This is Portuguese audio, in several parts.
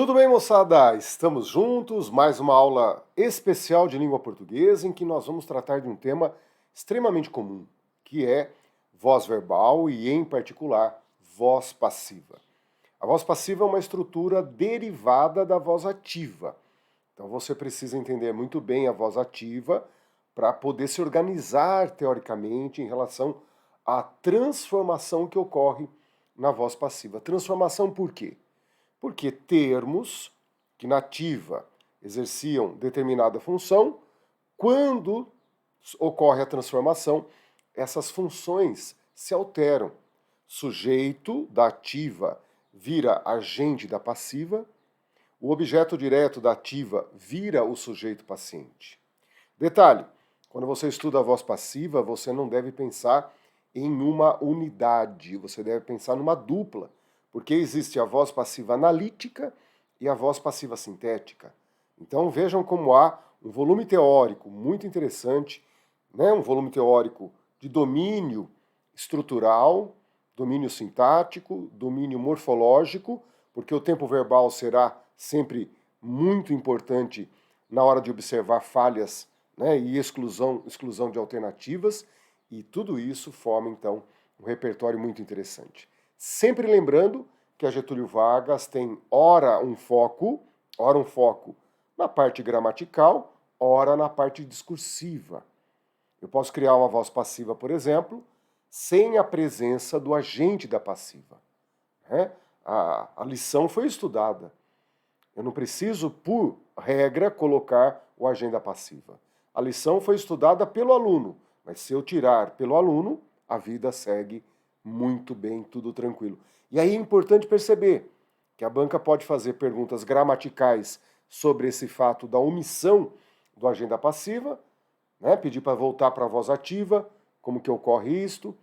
Tudo bem, moçada? Estamos juntos, mais uma aula especial de língua portuguesa em que nós vamos tratar de um tema extremamente comum, que é voz verbal e, em particular, voz passiva. A voz passiva é uma estrutura derivada da voz ativa. Então você precisa entender muito bem a voz ativa para poder se organizar teoricamente em relação à transformação que ocorre na voz passiva. Transformação por quê? Porque termos que na ativa exerciam determinada função, quando ocorre a transformação, essas funções se alteram. Sujeito da ativa vira agente da passiva, o objeto direto da ativa vira o sujeito paciente. Detalhe, quando você estuda a voz passiva, você não deve pensar em uma unidade, você deve pensar numa dupla, porque existe a voz passiva analítica e a voz passiva sintética. Então vejam como há um volume teórico muito interessante, né? Um volume teórico de domínio estrutural, domínio sintático, domínio morfológico, porque o tempo verbal será sempre muito importante na hora de observar falhas, né, e exclusão de alternativas, e tudo isso forma, então, um repertório muito interessante. Sempre lembrando que a Getúlio Vargas tem ora um foco na parte gramatical, ora na parte discursiva. Eu posso criar uma voz passiva, por exemplo, sem a presença do agente da passiva. Né? A lição foi estudada. Eu não preciso, por regra, colocar o agente da passiva. A lição foi estudada pelo aluno, mas se eu tirar pelo aluno, a vida segue muito bem, tudo tranquilo. E aí é importante perceber que a banca pode fazer perguntas gramaticais sobre esse fato da omissão do agente da passiva, né? Pedir para voltar para a voz ativa, como que ocorre isto,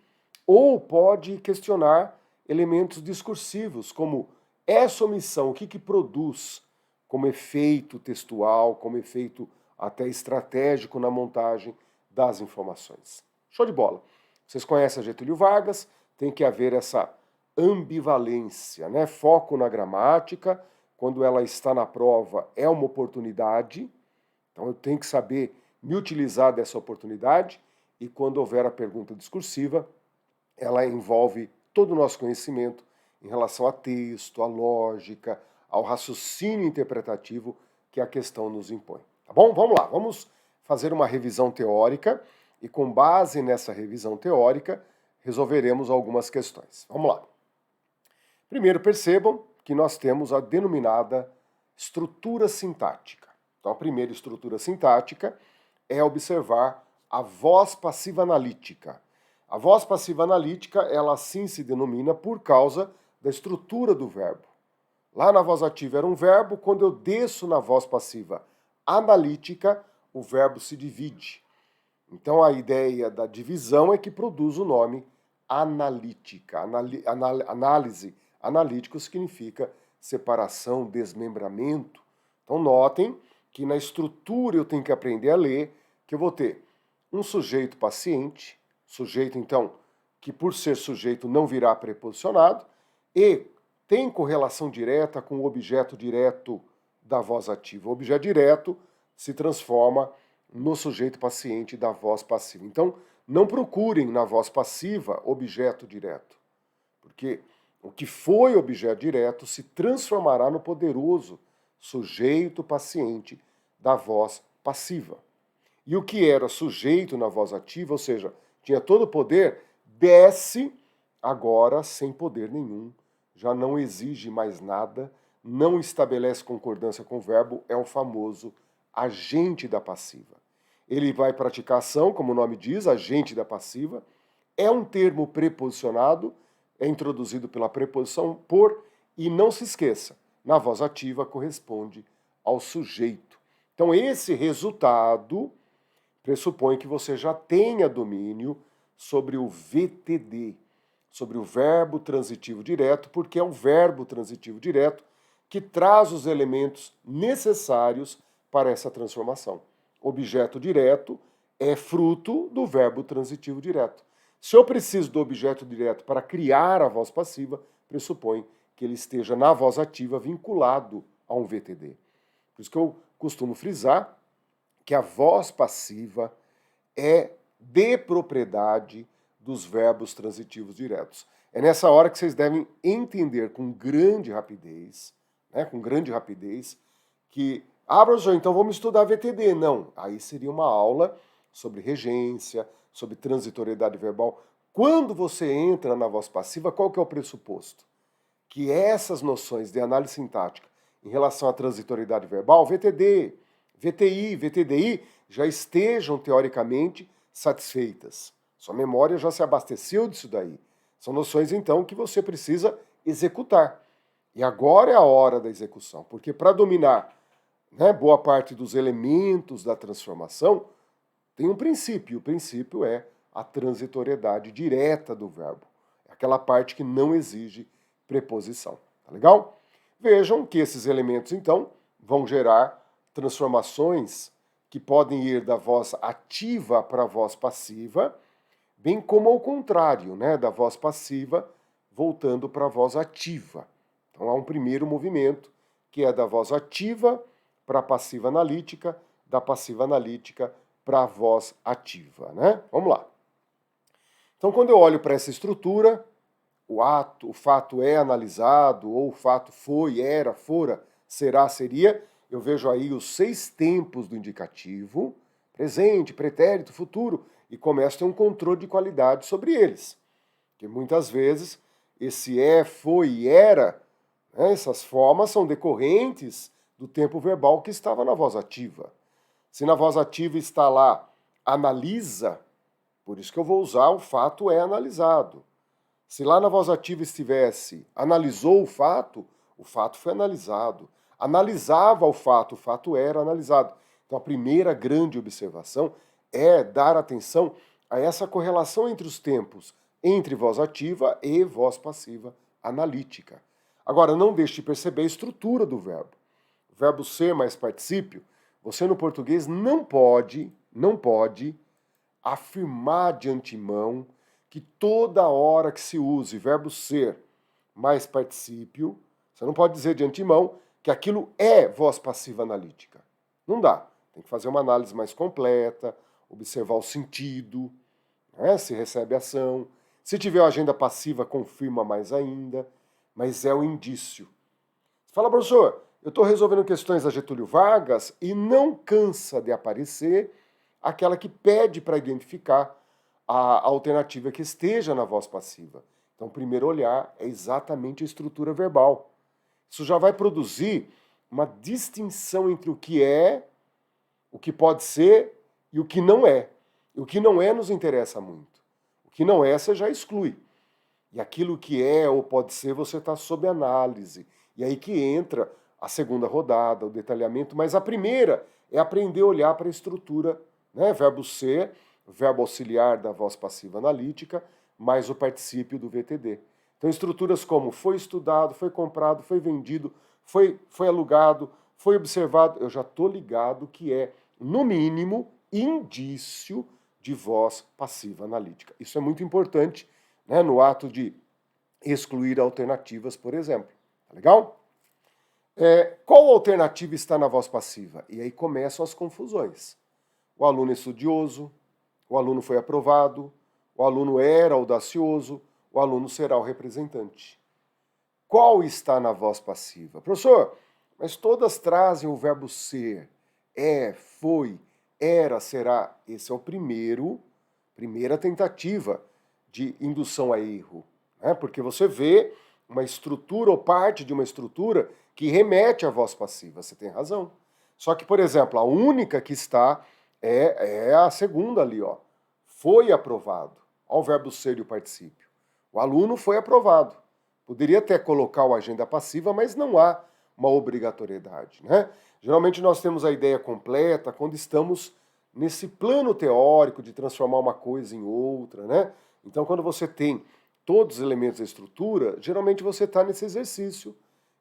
ou pode questionar elementos discursivos, como essa omissão, o que produz como efeito textual, como efeito até estratégico na montagem das informações. Show de bola. Vocês conhecem a Getúlio Vargas, tem que haver essa ambivalência, né? Foco na gramática, quando ela está na prova é uma oportunidade, então eu tenho que saber me utilizar dessa oportunidade, e quando houver a pergunta discursiva, ela envolve todo o nosso conhecimento em relação a texto, a lógica, ao raciocínio interpretativo que a questão nos impõe. Tá bom? Vamos lá, vamos fazer uma revisão teórica e com base nessa revisão teórica resolveremos algumas questões. Vamos lá. Primeiro, percebam que nós temos a denominada estrutura sintática. Então, a primeira estrutura sintática é observar a voz passiva analítica. A voz passiva analítica, ela assim se denomina por causa da estrutura do verbo. Lá na voz ativa era um verbo, quando eu desço na voz passiva analítica, o verbo se divide. Então a ideia da divisão é que produz o nome analítica. Análise, analítico significa separação, desmembramento. Então notem que na estrutura eu tenho que aprender a ler, que eu vou ter um sujeito paciente, sujeito então que por ser sujeito não virá preposicionado, e tem correlação direta com o objeto direto da voz ativa. O objeto direto se transforma no sujeito paciente da voz passiva. Então, não procurem na voz passiva objeto direto, porque o que foi objeto direto se transformará no poderoso sujeito paciente da voz passiva. E o que era sujeito na voz ativa, ou seja, tinha todo o poder, desce agora sem poder nenhum, já não exige mais nada, não estabelece concordância com o verbo, é o famoso agente da passiva. Ele vai praticar ação, como o nome diz, agente da passiva, é um termo preposicionado, é introduzido pela preposição por, e não se esqueça, na voz ativa corresponde ao sujeito. Então esse resultado pressupõe que você já tenha domínio sobre o VTD, sobre o verbo transitivo direto, porque é o verbo transitivo direto que traz os elementos necessários para essa transformação. Objeto direto é fruto do verbo transitivo direto. Se eu preciso do objeto direto para criar a voz passiva, pressupõe que ele esteja na voz ativa vinculado a um VTD. Por isso que eu costumo frisar que a voz passiva é de propriedade dos verbos transitivos diretos. É nessa hora que vocês devem entender com grande rapidez, que, professor, então vamos estudar VTD. Não, aí seria uma aula sobre regência, sobre transitoriedade verbal. Quando você entra na voz passiva, qual que é o pressuposto? Que essas noções de análise sintática em relação à transitoriedade verbal, VTD, VTI, VTDI, já estejam teoricamente satisfeitas. Sua memória já se abasteceu disso daí. São noções, então, que você precisa executar. E agora é a hora da execução, porque para dominar, boa parte dos elementos da transformação, tem um princípio. O princípio é a transitoriedade direta do verbo. É aquela parte que não exige preposição. Tá legal? Vejam que esses elementos, então, vão gerar transformações que podem ir da voz ativa para a voz passiva, bem como ao contrário, da voz passiva voltando para a voz ativa. Então há um primeiro movimento, que é da voz ativa para a passiva analítica, da passiva analítica para a voz ativa. Vamos lá. Então, quando eu olho para essa estrutura, o fato é analisado, ou o fato foi, era, fora, será, seria, eu vejo aí os 6 tempos do indicativo, presente, pretérito, futuro, e começo a ter um controle de qualidade sobre eles. Porque muitas vezes esse é, foi e era, essas formas são decorrentes do tempo verbal que estava na voz ativa. Se na voz ativa está lá analisa, por isso que eu vou usar o fato é analisado. Se lá na voz ativa estivesse analisou o fato foi analisado. Analisava o fato era analisado. Então a primeira grande observação é dar atenção a essa correlação entre os tempos, entre voz ativa e voz passiva analítica. Agora, não deixe de perceber a estrutura do verbo. O verbo ser mais particípio, você no português não pode afirmar de antemão que toda hora que se use verbo ser mais particípio, você não pode dizer de antemão que aquilo é voz passiva analítica. Não dá. Tem que fazer uma análise mais completa, observar o sentido, se recebe ação. Se tiver a agenda passiva, confirma mais ainda, mas é o indício. Você fala, professor, eu estou resolvendo questões da Getúlio Vargas e não cansa de aparecer aquela que pede para identificar a alternativa que esteja na voz passiva. Então, o primeiro olhar é exatamente a estrutura verbal. Isso já vai produzir uma distinção entre o que é, o que pode ser e o que não é. E o que não é nos interessa muito. O que não é, você já exclui. E aquilo que é ou pode ser, você está sob análise. E aí que entra a segunda rodada, o detalhamento. Mas a primeira é aprender a olhar para a estrutura, verbo ser, verbo auxiliar da voz passiva analítica, mais o particípio do VTD. Então, estruturas como foi estudado, foi comprado, foi vendido, foi alugado, foi observado, eu já estou ligado que é, no mínimo, indício de voz passiva analítica. Isso é muito importante no ato de excluir alternativas, por exemplo. Tá legal? Qual alternativa está na voz passiva? E aí começam as confusões. O aluno é estudioso, o aluno foi aprovado, o aluno era audacioso, o aluno será o representante. Qual está na voz passiva? Professor, mas todas trazem o verbo ser, é, foi, era, será. Esse é o primeira tentativa de indução a erro. Porque você vê uma estrutura ou parte de uma estrutura que remete à voz passiva. Você tem razão. Só que, por exemplo, a única que está é a segunda ali, ó. Foi aprovado. Olha o verbo ser e o particípio. O aluno foi aprovado. Poderia até colocar o agenda passiva, mas não há uma obrigatoriedade. Geralmente nós temos a ideia completa quando estamos nesse plano teórico de transformar uma coisa em outra. Então, quando você tem todos os elementos da estrutura, geralmente você está nesse exercício,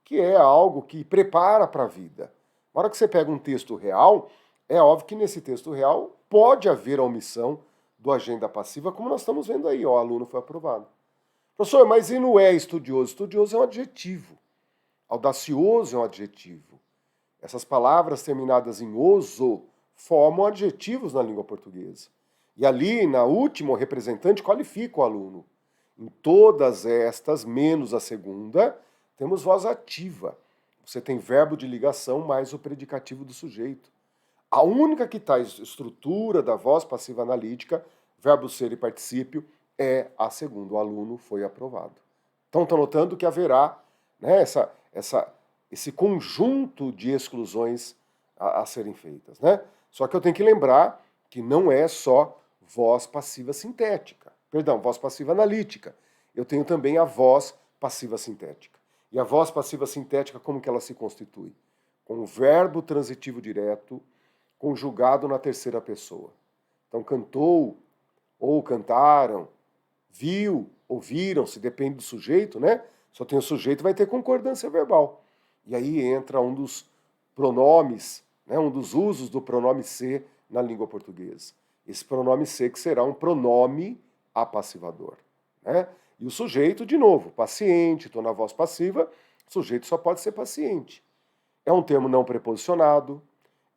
que é algo que prepara para a vida. Na hora que você pega um texto real, é óbvio que nesse texto real pode haver a omissão do agenda passiva, como nós estamos vendo aí, o aluno foi aprovado. Professor, mas e não é estudioso? Estudioso é um adjetivo. Audacioso é um adjetivo. Essas palavras terminadas em oso formam adjetivos na língua portuguesa. E ali, na última, o representante qualifica o aluno. Em todas estas, menos a segunda, temos voz ativa. Você tem verbo de ligação mais o predicativo do sujeito. A única que está estrutura da voz passiva analítica, verbo ser e particípio, é a segunda. O aluno foi aprovado. Então, estão notando que haverá, né, esse conjunto de exclusões a serem feitas, né? Só que eu tenho que lembrar que não é só voz passiva sintética. Perdão, voz passiva analítica. Eu tenho também a voz passiva sintética. E a voz passiva sintética, como que ela se constitui? Com o verbo transitivo direto conjugado na terceira pessoa. Então, cantou ou cantaram, viu, ouviram, se depende do sujeito, né? Só tem o sujeito, vai ter concordância verbal. E aí entra um dos pronomes, né, um dos usos do pronome ser na língua portuguesa. Esse pronome ser que será um pronome apassivador, né? E o sujeito, de novo, paciente, estou na voz passiva, o sujeito só pode ser paciente. É um termo não preposicionado,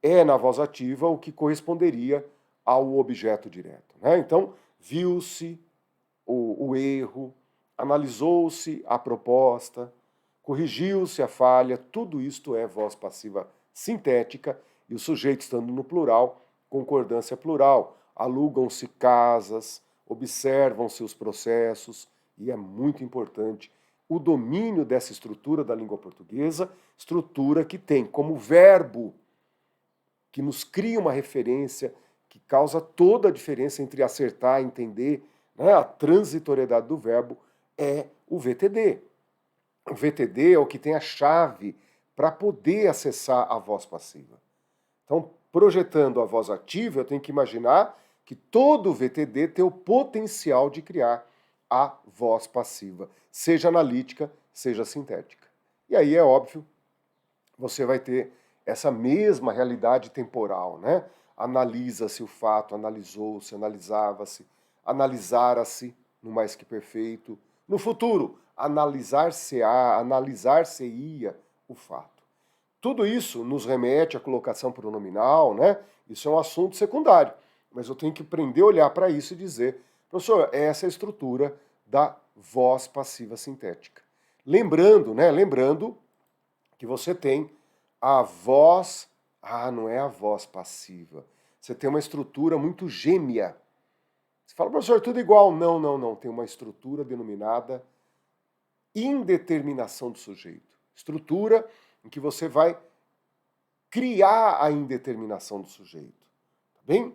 é na voz ativa o que corresponderia ao objeto direto, né? Então, viu-se o erro, analisou-se a proposta, corrigiu-se a falha, tudo isto é voz passiva sintética, e o sujeito estando no plural, concordância plural. Alugam-se casas, observam-se os processos, e é muito importante o domínio dessa estrutura da língua portuguesa, estrutura que tem como verbo, que nos cria uma referência, que causa toda a diferença entre acertar e entender, né? A transitoriedade do verbo é o VTD. O VTD é o que tem a chave para poder acessar a voz passiva. Então, projetando a voz ativa, eu tenho que imaginar que todo VTD tem o potencial de criar a voz passiva, seja analítica, seja sintética. E aí é óbvio, você vai ter essa mesma realidade temporal, né? Analisa-se o fato, analisou-se, analisava-se, analisara-se no mais que perfeito. No futuro, analisar-se-á, analisar-se-ia o fato. Tudo isso nos remete à colocação pronominal, né? Isso é um assunto secundário, mas eu tenho que aprender a olhar para isso e dizer, professor, essa é a estrutura da voz passiva sintética. Lembrando, né? Lembrando que você tem a voz, não é a voz passiva. Você tem uma estrutura muito gêmea. Você fala, professor, tudo igual. Não, não, não. Tem uma estrutura denominada indeterminação do sujeito. Estrutura em que você vai criar a indeterminação do sujeito. Tá bem?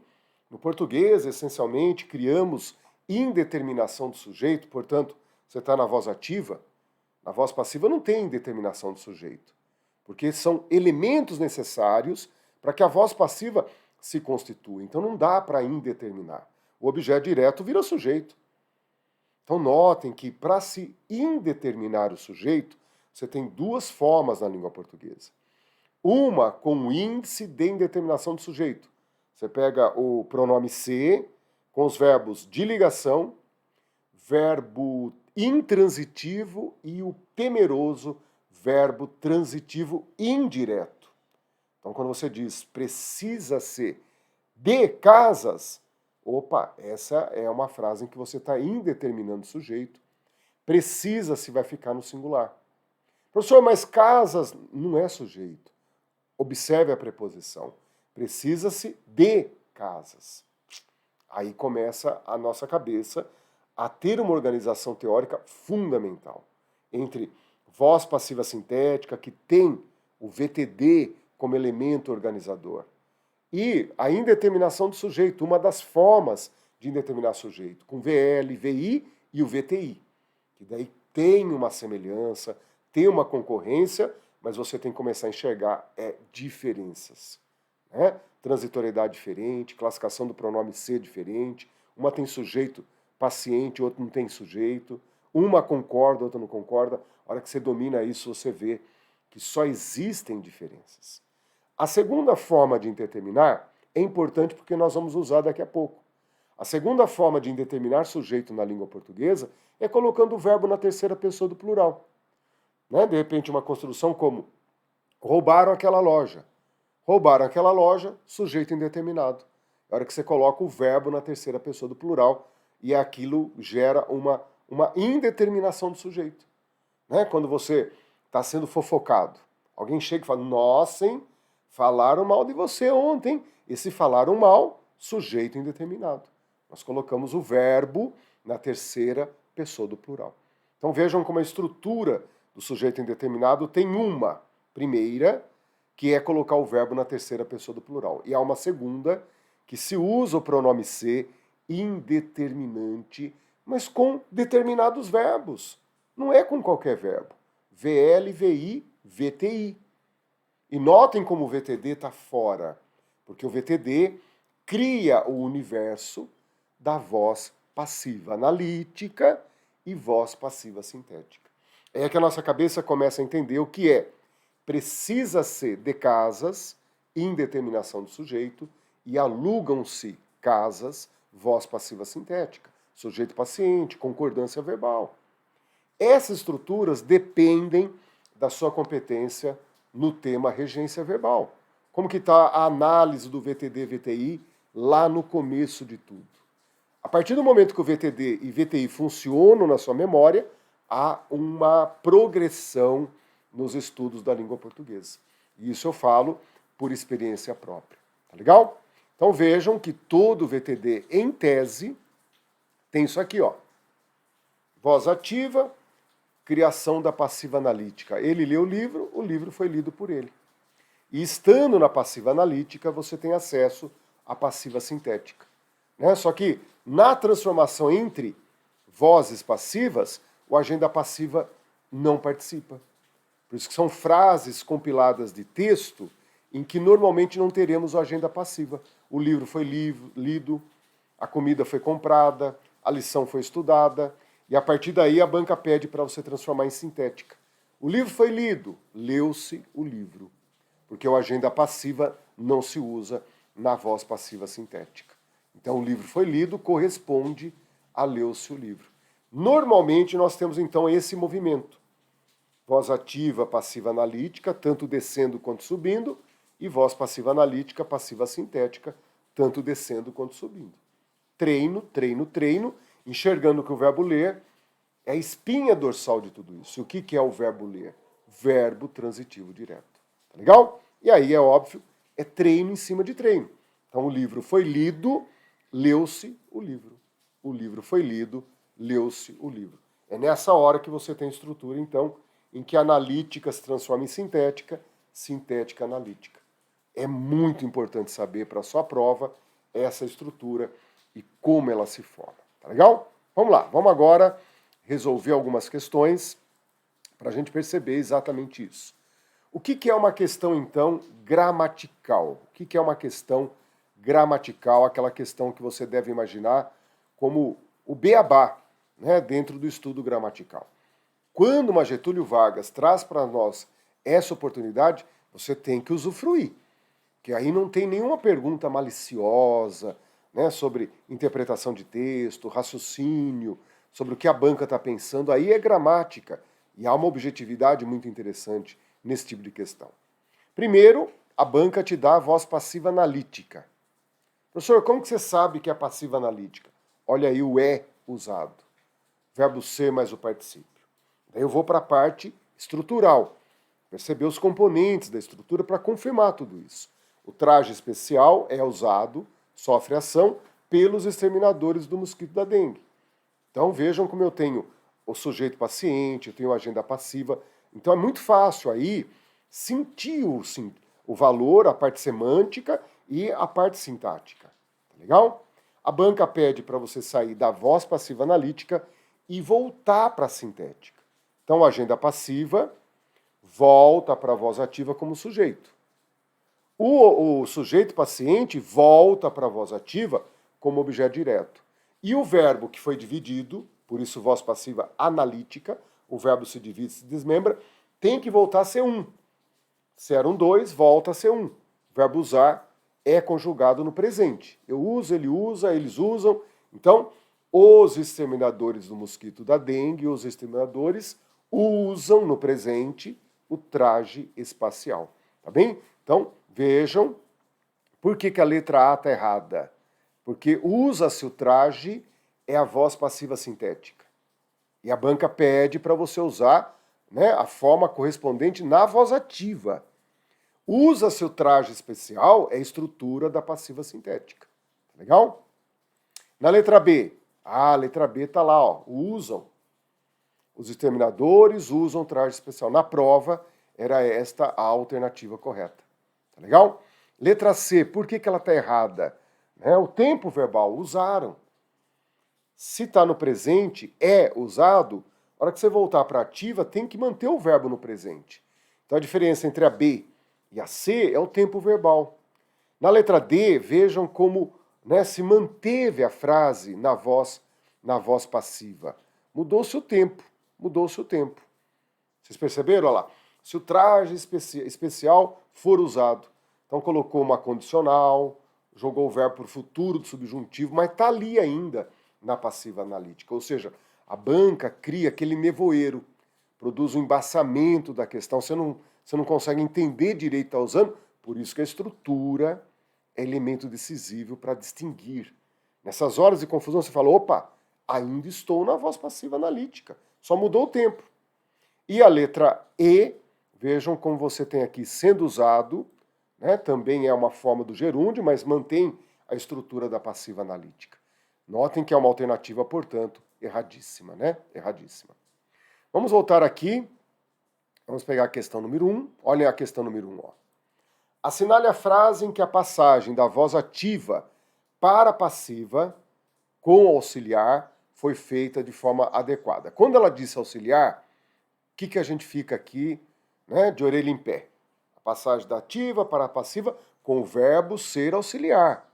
No português, essencialmente, criamos indeterminação do sujeito, portanto, você está na voz ativa, na voz passiva não tem indeterminação do sujeito, porque são elementos necessários para que a voz passiva se constitua. Então não dá para indeterminar. O objeto direto vira sujeito. Então notem que para se indeterminar o sujeito, você tem duas formas na língua portuguesa. Uma com o índice de indeterminação do sujeito. Você pega o pronome ser com os verbos de ligação, verbo intransitivo e o temeroso verbo transitivo indireto. Então, quando você diz precisa-se de casas, opa, essa é uma frase em que você está indeterminando o sujeito. Precisa-se vai ficar no singular. Professor, mas casas não é sujeito. Observe a preposição. Precisa-se de casas. Aí começa a nossa cabeça a ter uma organização teórica fundamental entre voz passiva sintética, que tem o VTD como elemento organizador, e a indeterminação do sujeito, uma das formas de indeterminar sujeito, com VL, VI e o VTI, que daí tem uma semelhança, tem uma concorrência, mas você tem que começar a enxergar diferenças, né? Transitoriedade diferente, classificação do pronome ser diferente, uma tem sujeito paciente, outra não tem sujeito, uma concorda, outra não concorda. A hora que você domina isso, você vê que só existem diferenças. A segunda forma de indeterminar é importante porque nós vamos usar daqui a pouco. A segunda forma de indeterminar sujeito na língua portuguesa é colocando o verbo na terceira pessoa do plural. Né? De repente, uma construção como Roubaram aquela loja. Roubaram aquela loja, sujeito indeterminado. É a hora que você coloca o verbo na terceira pessoa do plural e aquilo gera uma indeterminação do sujeito. Né? Quando você está sendo fofocado, alguém chega e fala, nossa, hein, falaram mal de você ontem. E se falaram mal, sujeito indeterminado. Nós colocamos o verbo na terceira pessoa do plural. Então vejam como a estrutura do sujeito indeterminado tem uma primeira, que é colocar o verbo na terceira pessoa do plural. E há uma segunda, que se usa o pronome ser indeterminante, mas com determinados verbos. Não é com qualquer verbo. VL, VI, VTI. E notem como o VTD está fora, porque o VTD cria o universo da voz passiva analítica e voz passiva sintética. É que a nossa cabeça começa a entender o que é. Precisa ser de casas, indeterminação do sujeito, e alugam-se casas, voz passiva sintética, sujeito paciente, concordância verbal. Essas estruturas dependem da sua competência no tema regência verbal. Como que está a análise do VTD-VTI lá no começo de tudo? A partir do momento que o VTD e VTI funcionam na sua memória, há uma progressão nos estudos da língua portuguesa. E isso eu falo por experiência própria. Tá legal? Então vejam que todo VTD, em tese, tem isso aqui, ó. Voz ativa, criação da passiva analítica. Ele leu o livro foi lido por ele. E estando na passiva analítica, você tem acesso à passiva sintética. Né? Só que na transformação entre vozes passivas, o agenda passiva não participa. Por isso que são frases compiladas de texto em que normalmente não teremos o agenda passiva. O livro foi lido, a comida foi comprada, a lição foi estudada, e a partir daí a banca pede para você transformar em sintética. O livro foi lido, leu-se o livro, porque o agenda passiva não se usa na voz passiva sintética. Então o livro foi lido corresponde a leu-se o livro. Normalmente nós temos então esse movimento. Voz ativa, passiva analítica, tanto descendo quanto subindo, e voz passiva analítica, passiva sintética, tanto descendo quanto subindo. Treino, treino, treino, enxergando que o verbo ler é a espinha dorsal de tudo isso. E o que é o verbo ler? Verbo transitivo direto. Tá legal? E aí, é óbvio, é treino em cima de treino. Então o livro foi lido, leu-se o livro. O livro foi lido, leu-se o livro. É nessa hora que você tem estrutura, então, em que a analítica se transforma em sintética, sintética analítica. É muito importante saber para a sua prova essa estrutura e como ela se forma. Tá legal? Vamos lá, vamos agora resolver algumas questões para a gente perceber exatamente isso. O que é uma questão, então, gramatical? O que é uma questão gramatical? Aquela questão que você deve imaginar como o beabá, né, dentro do estudo gramatical. Quando uma Getúlio Vargas traz para nós essa oportunidade, você tem que usufruir. Que aí não tem nenhuma pergunta maliciosa, né, sobre interpretação de texto, raciocínio, sobre o que a banca está pensando. Aí é gramática. E há uma objetividade muito interessante nesse tipo de questão. Primeiro, a banca te dá a voz passiva analítica. Professor, como que você sabe que é passiva analítica? Olha aí o é usado. Verbo ser mais o particípio. Daí eu vou para a parte estrutural. Perceber os componentes da estrutura para confirmar tudo isso. O traje especial é usado, sofre ação, pelos exterminadores do mosquito da dengue. Então vejam como eu tenho o sujeito paciente, eu tenho a agenda passiva. Então é muito fácil aí sentir o valor, a parte semântica e a parte sintática. Tá legal? A banca pede para você sair da voz passiva analítica e voltar para a sintética. Então a agenda passiva volta para a voz ativa como sujeito. O sujeito paciente volta para a voz ativa como objeto direto. E o verbo que foi dividido, por isso voz passiva analítica, o verbo se divide, se desmembra, tem que voltar a ser um. Se era um dois, volta a ser um. O verbo usar é conjugado no presente. Eu uso, ele usa, eles usam. Então, os exterminadores do mosquito da dengue, os exterminadores usam no presente o traje espacial, tá bem? Então, vejam por que a letra A está errada. Porque usa-se o traje é a voz passiva sintética. E a banca pede para você usar, né, a forma correspondente na voz ativa. Usa-se o traje especial é a estrutura da passiva sintética. Tá legal? Na letra B. A letra B está lá, ó. Usam. Os exterminadores usam traje especial. Na prova, era esta a alternativa correta. Tá legal? Letra C. Por que ela está errada? Né, o tempo verbal, usaram. Se está no presente, é usado, na hora que você voltar para a ativa, tem que manter o verbo no presente. Então a diferença entre a B e a C é o tempo verbal. Na letra D, vejam como, né, se manteve a frase na voz passiva. Mudou-se o tempo, mudou-se o tempo. Vocês perceberam? Olha lá. Se o traje especial for usado. Então colocou uma condicional, jogou o verbo para o futuro do subjuntivo, mas está ali ainda na passiva analítica. Ou seja, a banca cria aquele nevoeiro, produz um embaçamento da questão, você não consegue entender direito, está usando, por isso que a estrutura é elemento decisivo para distinguir. Nessas horas de confusão você fala, opa, ainda estou na voz passiva analítica, só mudou o tempo. E a letra E, vejam como você tem aqui sendo usado, né, também é uma forma do gerúndio, mas mantém a estrutura da passiva analítica. Notem que é uma alternativa, portanto, erradíssima, né? Erradíssima. Vamos voltar aqui. Vamos pegar a questão número 1. Olhem a questão número 1. Ó. Assinale a frase em que a passagem da voz ativa para a passiva com auxiliar foi feita de forma adequada. Quando ela disse auxiliar, o que a gente fica aqui, né, de orelha em pé? A passagem da ativa para a passiva com o verbo ser auxiliar.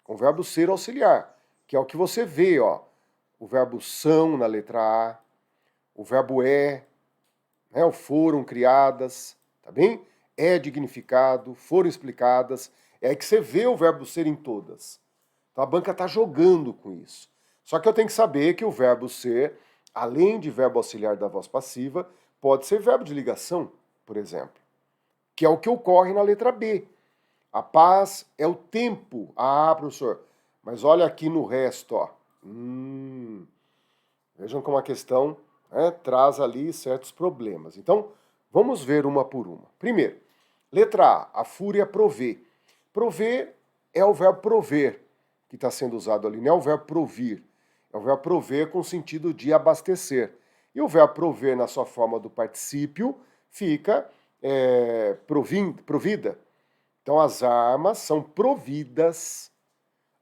Com o verbo ser auxiliar. Que é o que você vê, ó. O verbo são na letra A, o verbo é, né, o foram criadas, tá bem? É dignificado, foram explicadas. É aí que você vê o verbo ser em todas. Então a banca está jogando com isso. Só que eu tenho que saber que o verbo ser, além de verbo auxiliar da voz passiva, pode ser verbo de ligação, por exemplo. Que é o que ocorre na letra B. A paz é o tempo. Ah, professor, mas olha aqui no resto, ó. Vejam como a questão, né, traz ali certos problemas. Então, vamos ver uma por uma. Primeiro, letra A fúria provê. Prover é o verbo prover, que está sendo usado ali, não é o verbo provir. É o verbo prover com o sentido de abastecer. E o verbo prover, na sua forma do particípio, fica provida. Então, as armas são providas.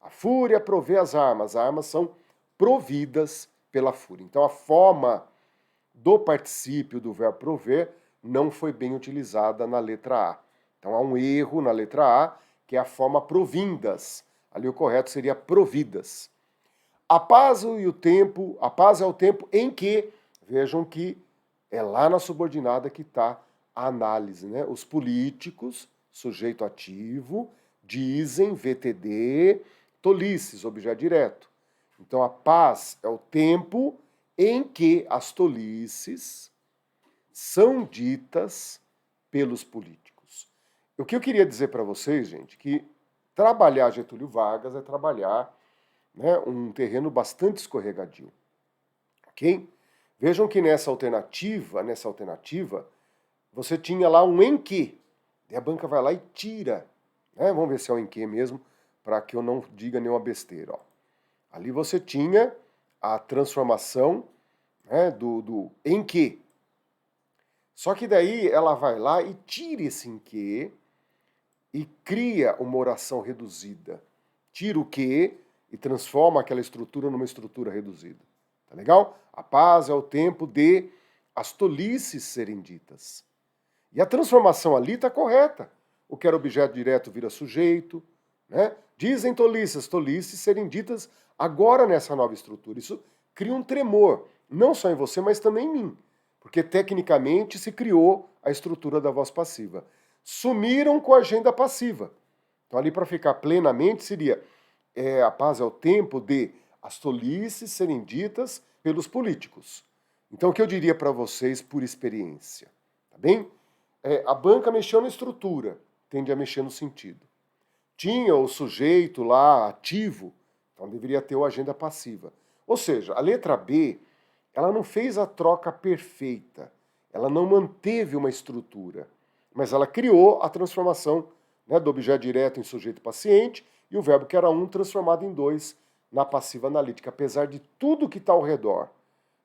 A fúria provê as armas são providas pela fúria. Então a forma do particípio do verbo prover não foi bem utilizada na letra A. Então há um erro na letra A, que é a forma provindas. Ali o correto seria providas. A paz é o tempo em que, vejam que é lá na subordinada que está a análise, né? Os políticos, sujeito ativo, dizem, VTD, tolices, objeto direto. Então a paz é o tempo em que as tolices são ditas pelos políticos. O que eu queria dizer para vocês, gente, que trabalhar Getúlio Vargas é trabalhar, né, um terreno bastante escorregadio. Ok? Vejam que nessa alternativa, você tinha lá um em que. E a banca vai lá e tira. Né? Vamos ver se é o em que mesmo, para que eu não diga nenhuma besteira. Ó. Ali você tinha a transformação, né, do em que. Só que daí ela vai lá e tira esse em que e cria uma oração reduzida. Tira o que e transforma aquela estrutura numa estrutura reduzida. Tá legal? A paz é o tempo de as tolices serem ditas. E a transformação ali está correta. O que era objeto direto vira sujeito. Né? Dizem tolices serem ditas agora nessa nova estrutura. Isso cria um tremor, não só em você, mas também em mim. Porque tecnicamente se criou a estrutura da voz passiva. Sumiram com a agenda passiva. Então ali para ficar plenamente seria a paz é o tempo de as tolices serem ditas pelos políticos. Então o que eu diria para vocês por experiência? Tá bem? A banca mexeu na estrutura, tende a mexer no sentido. Tinha o sujeito lá ativo, então deveria ter o agenda passiva. Ou seja, a letra B, ela não fez a troca perfeita, ela não manteve uma estrutura, mas ela criou a transformação, né, do objeto direto em sujeito paciente e o verbo que era um transformado em dois na passiva analítica, apesar de tudo que está ao redor.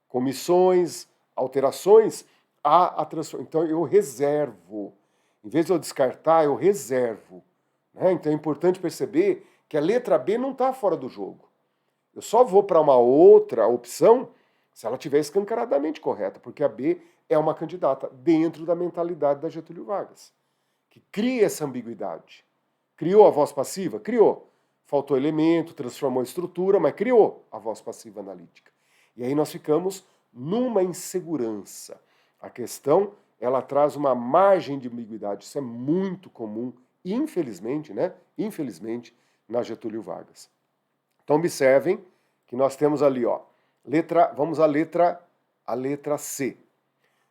Comissões, alterações, há a transformação. Então eu reservo. Em vez de eu descartar, eu reservo. Né? Então é importante perceber que a letra B não está fora do jogo. Eu só vou para uma outra opção se ela estiver escancaradamente correta, porque a B é uma candidata dentro da mentalidade da Getúlio Vargas, que cria essa ambiguidade. Criou a voz passiva? Criou. Faltou elemento, transformou a estrutura, mas criou a voz passiva analítica. E aí nós ficamos numa insegurança. A questão, ela traz uma margem de ambiguidade. Isso é muito comum, infelizmente, né? Infelizmente, na Getúlio Vargas. Então observem que nós temos ali, ó, vamos à letra C.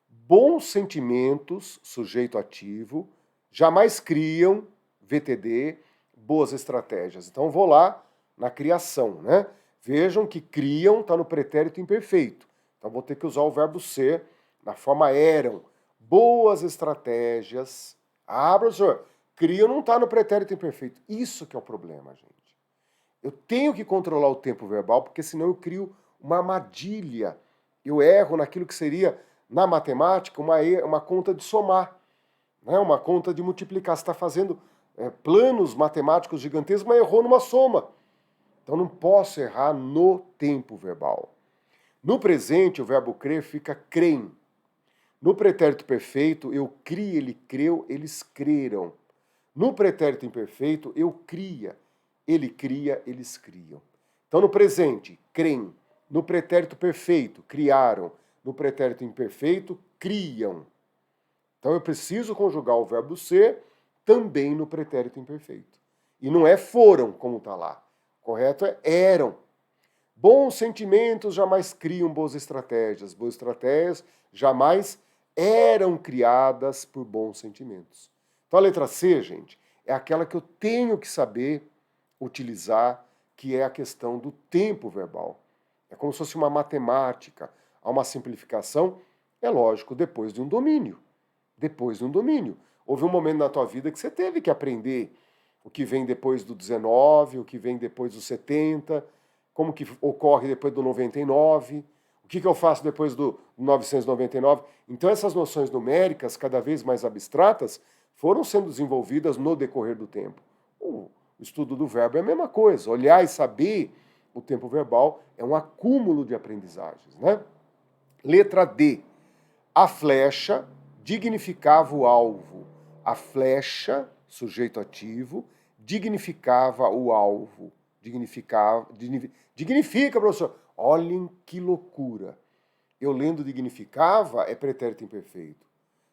Bons sentimentos, sujeito ativo, jamais criam, VTD, boas estratégias. Então vou lá na criação, né? Vejam que criam está no pretérito imperfeito. Então vou ter que usar o verbo ser na forma eram. Boas estratégias. Ah, professor, criam não está no pretérito imperfeito. Isso que é o problema, gente. Eu tenho que controlar o tempo verbal, porque senão eu crio uma armadilha. Eu erro naquilo que seria, na matemática, uma conta de somar, né? Uma conta de multiplicar. Você está fazendo planos matemáticos gigantescos, mas errou numa soma. Então não posso errar no tempo verbal. No presente, o verbo crer fica creem. No pretérito perfeito, eu crie, ele creu, eles creram. No pretérito imperfeito, eu cria, ele cria, eles criam. Então no presente, creem. No pretérito perfeito, criaram. No pretérito imperfeito, criam. Então eu preciso conjugar o verbo ser também no pretérito imperfeito. E não é foram, como está lá. Correto é eram. Bons sentimentos jamais criam boas estratégias. Boas estratégias jamais eram criadas por bons sentimentos. Então a letra C, gente, é aquela que eu tenho que saber utilizar, que é a questão do tempo verbal. É como se fosse uma matemática, há uma simplificação, é lógico, depois de um domínio. Depois de um domínio. Houve um momento na tua vida que você teve que aprender o que vem depois do 19, o que vem depois do 70, como que ocorre depois do 99, o que eu faço depois do 999. Então essas noções numéricas, cada vez mais abstratas, foram sendo desenvolvidas no decorrer do tempo. O estudo do verbo é a mesma coisa. Olhar e saber o tempo verbal é um acúmulo de aprendizagens, né? Letra D. A flecha dignificava o alvo. A flecha, sujeito ativo, dignificava o alvo. Dignifica, professor. Olhem que loucura. Eu lendo dignificava é pretérito imperfeito.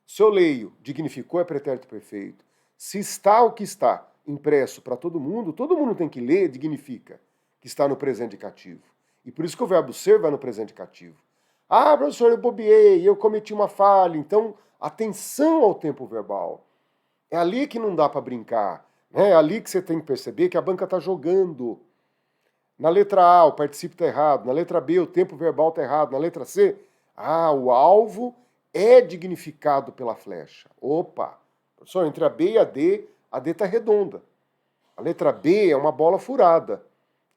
Se eu leio dignificou é pretérito perfeito. Se está o que está impresso para todo mundo tem que ler dignifica, que está no presente cativo. E por isso que o verbo ser vai no presente cativo. Ah, professor, eu bobeei, eu cometi uma falha. Então, atenção ao tempo verbal. É ali que não dá para brincar. Né? É ali que você tem que perceber que a banca está jogando. Na letra A, o particípio está errado. Na letra B, o tempo verbal está errado. Na letra C, o alvo é dignificado pela flecha. Opa! Professor, entre a B e a D está redonda. A letra B é uma bola furada.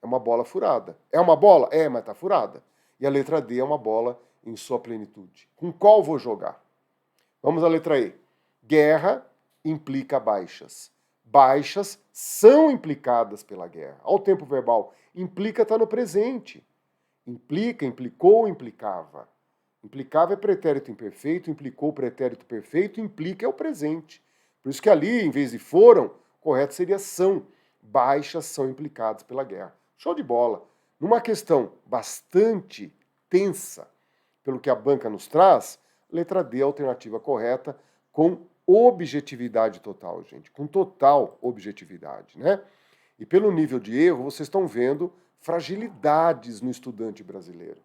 É uma bola furada. É uma bola? É, mas está furada. E a letra D é uma bola em sua plenitude. Com qual vou jogar? Vamos à letra E. Guerra implica baixas. Baixas são implicadas pela guerra. Olha o tempo verbal. Implica está no presente. Implica, implicou, implicava. Implicava é pretérito imperfeito, implicou pretérito perfeito, implica é o presente. Por isso que ali, em vez de foram, correto seria são. Baixas são implicadas pela guerra. Show de bola. Numa questão bastante tensa, pelo que a banca nos traz, letra D é a alternativa correta, com objetividade total, gente. Com total objetividade, né? E pelo nível de erro, vocês estão vendo fragilidades no estudante brasileiro.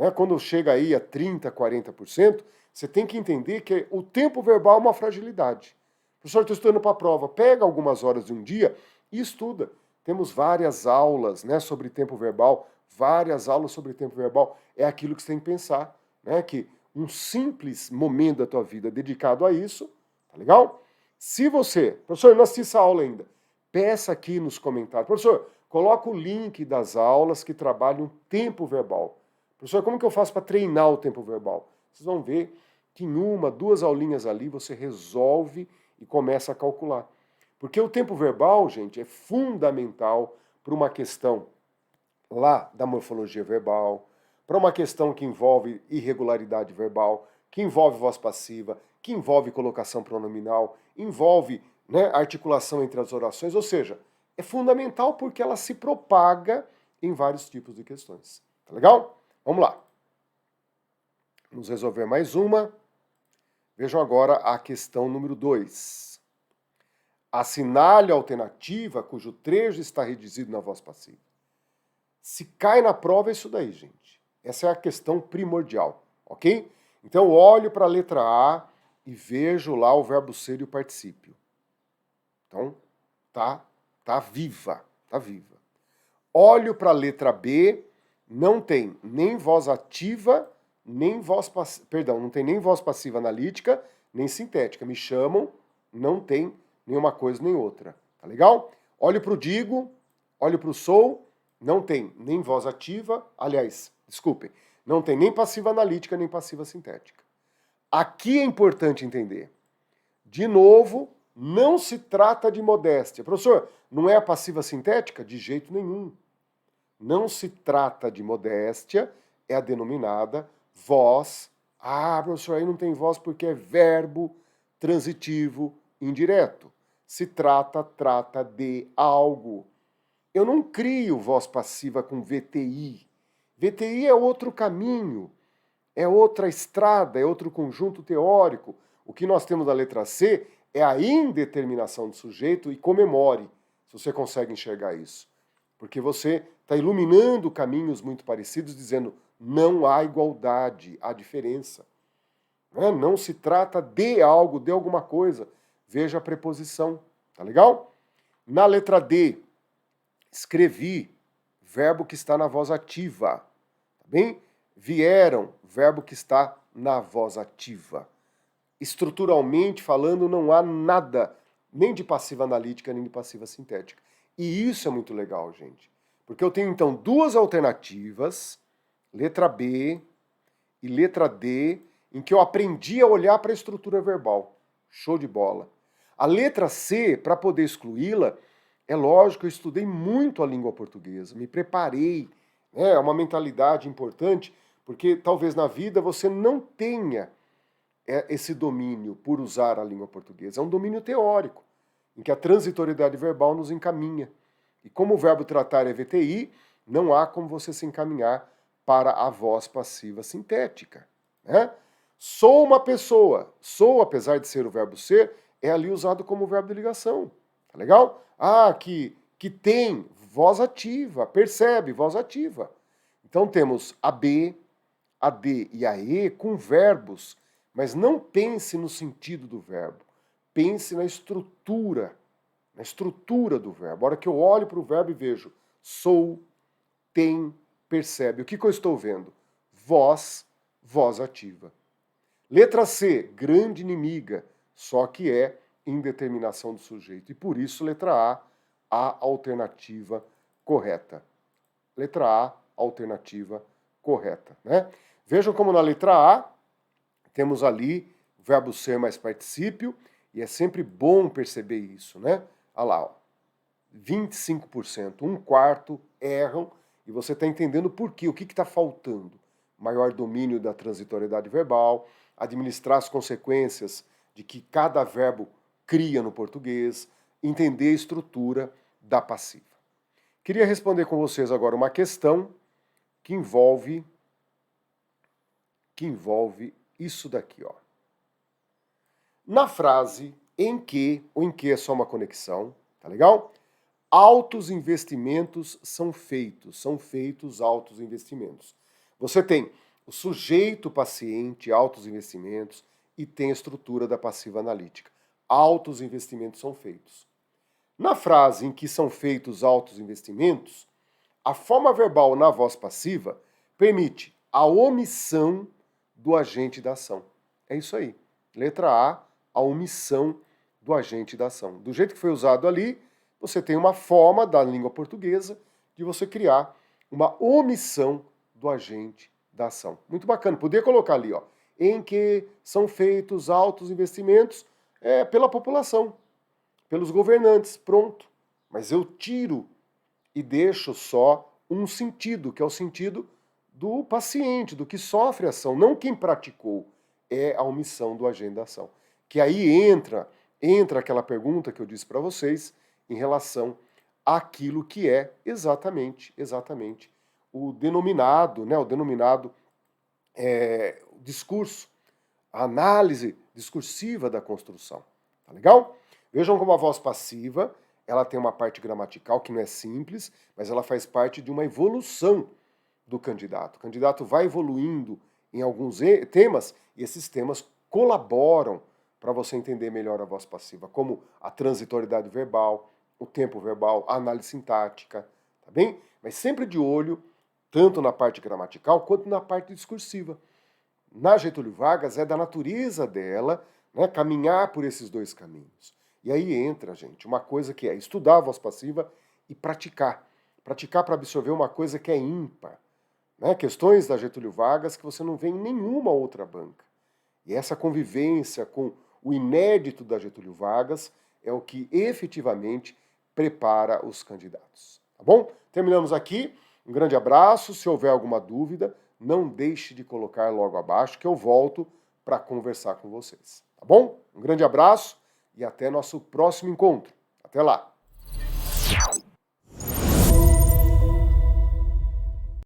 né? Quando chega aí a 30%, 40%, você tem que entender que o tempo verbal é uma fragilidade. Professor, estou estudando para a prova. Pega algumas horas de um dia e estuda. Temos várias aulas, né, sobre tempo verbal, várias aulas sobre tempo verbal. É aquilo que você tem que pensar, né, que um simples momento da tua vida dedicado a isso, tá legal? Se você, professor, eu não assisti essa aula ainda, peça aqui nos comentários. Professor, coloca o link das aulas que trabalham tempo verbal. Professor, como que eu faço para treinar o tempo verbal? Vocês vão ver que em uma, duas aulinhas ali você resolve e começa a calcular. Porque o tempo verbal, gente, é fundamental para uma questão lá da morfologia verbal, para uma questão que envolve irregularidade verbal, que envolve voz passiva, que envolve colocação pronominal, envolve, né, articulação entre as orações, ou seja, é fundamental porque ela se propaga em vários tipos de questões. Tá legal? Vamos lá. Vamos resolver mais uma. Vejam agora a questão número 2. Assinale a alternativa cujo trecho está redigido na voz passiva. Se cai na prova é isso daí, gente. Essa é a questão primordial, ok? Então eu olho para a letra A e vejo lá o verbo ser e o particípio. Então, tá viva, tá viva. Olho para a letra B, não tem nem voz ativa, nem voz passiva, perdão, não tem nem voz passiva analítica, nem sintética. Me chamam, não tem nenhuma coisa nem outra. Tá legal? Olho para o digo, olho para o sou, não tem nem voz ativa, aliás, desculpem, não tem nem passiva analítica, nem passiva sintética. Aqui é importante entender. De novo, não se trata de modéstia. Professor, não é a passiva sintética? De jeito nenhum. Não se trata de modéstia, é a denominada voz. Ah, professor, aí não tem voz porque é verbo transitivo indireto. Se trata de algo. Eu não crio voz passiva com VTI. VTI é outro caminho, é outra estrada, é outro conjunto teórico. O que nós temos na letra C é a indeterminação do sujeito, e comemore, se você consegue enxergar isso. Porque você está iluminando caminhos muito parecidos, dizendo não há igualdade, há diferença. Não se trata de algo, de alguma coisa. Veja a preposição, tá legal? Na letra D, escrevi, verbo que está na voz ativa, tá bem? Vieram, verbo que está na voz ativa. Estruturalmente falando, não há nada, nem de passiva analítica, nem de passiva sintética. E isso é muito legal, gente. Porque eu tenho, então, duas alternativas, letra B e letra D, em que eu aprendi a olhar para a estrutura verbal. Show de bola. A letra C, para poder excluí-la, é lógico, eu estudei muito a língua portuguesa, me preparei. É uma mentalidade importante, porque talvez na vida você não tenha esse domínio por usar a língua portuguesa. É um domínio teórico, em que a transitoriedade verbal nos encaminha. E como o verbo tratar é VTI, não há como você se encaminhar para a voz passiva sintética. Né? Sou uma pessoa. Sou, apesar de ser o verbo ser, é ali usado como verbo de ligação. Tá legal? Ah, que tem voz ativa, percebe, voz ativa. Então temos a B, a D e a E com verbos, mas não pense no sentido do verbo. Pense na estrutura do verbo. A hora que eu olho para o verbo e vejo sou, tem, percebe. O que eu estou vendo? Voz, voz ativa. Letra C, grande inimiga, só que é indeterminação do sujeito. E por isso, letra A alternativa correta. Letra A, alternativa correta. Né? Vejam como na letra A temos ali o verbo ser mais particípio, e é sempre bom perceber isso, né? Olha lá, ó, 25%, um quarto erram, e você está entendendo por quê, o que está faltando. Maior domínio da transitoriedade verbal, administrar as consequências de que cada verbo cria no português, entender a estrutura da passiva. Queria responder com vocês agora uma questão que envolve isso daqui, ó. Na frase em que, o em que é só uma conexão, tá legal? Altos investimentos são feitos altos investimentos. Você tem o sujeito paciente, altos investimentos, e tem a estrutura da passiva analítica. Altos investimentos são feitos. Na frase em que são feitos altos investimentos, a forma verbal na voz passiva permite a omissão do agente da ação. É isso aí. Letra a omissão do agente da ação. Do jeito que foi usado ali, você tem uma forma da língua portuguesa de você criar uma omissão do agente da ação. Muito bacana. Podia colocar ali, ó, em que são feitos altos investimentos pela população, pelos governantes. Pronto. Mas eu tiro e deixo só um sentido, que é o sentido do paciente, do que sofre a ação, não quem praticou. É a omissão do agente da ação. Que aí entra aquela pergunta que eu disse para vocês em relação àquilo que é exatamente o denominado discurso, a análise discursiva da construção. Tá legal? Vejam como a voz passiva, ela tem uma parte gramatical que não é simples, mas ela faz parte de uma evolução do candidato. O candidato vai evoluindo em alguns temas e esses temas colaboram para você entender melhor a voz passiva, como a transitoriedade verbal, o tempo verbal, a análise sintática, tá bem? Mas sempre de olho, tanto na parte gramatical quanto na parte discursiva. Na Getúlio Vargas é da natureza dela, né, caminhar por esses dois caminhos. E aí entra, gente, uma coisa que é estudar a voz passiva e praticar. Praticar para absorver uma coisa que é ímpar. Né? Questões da Getúlio Vargas que você não vê em nenhuma outra banca. E essa convivência com o inédito da Getúlio Vargas é o que efetivamente prepara os candidatos. Tá bom? Terminamos aqui. Um grande abraço. Se houver alguma dúvida, não deixe de colocar logo abaixo que eu volto para conversar com vocês. Tá bom? Um grande abraço e até nosso próximo encontro. Até lá!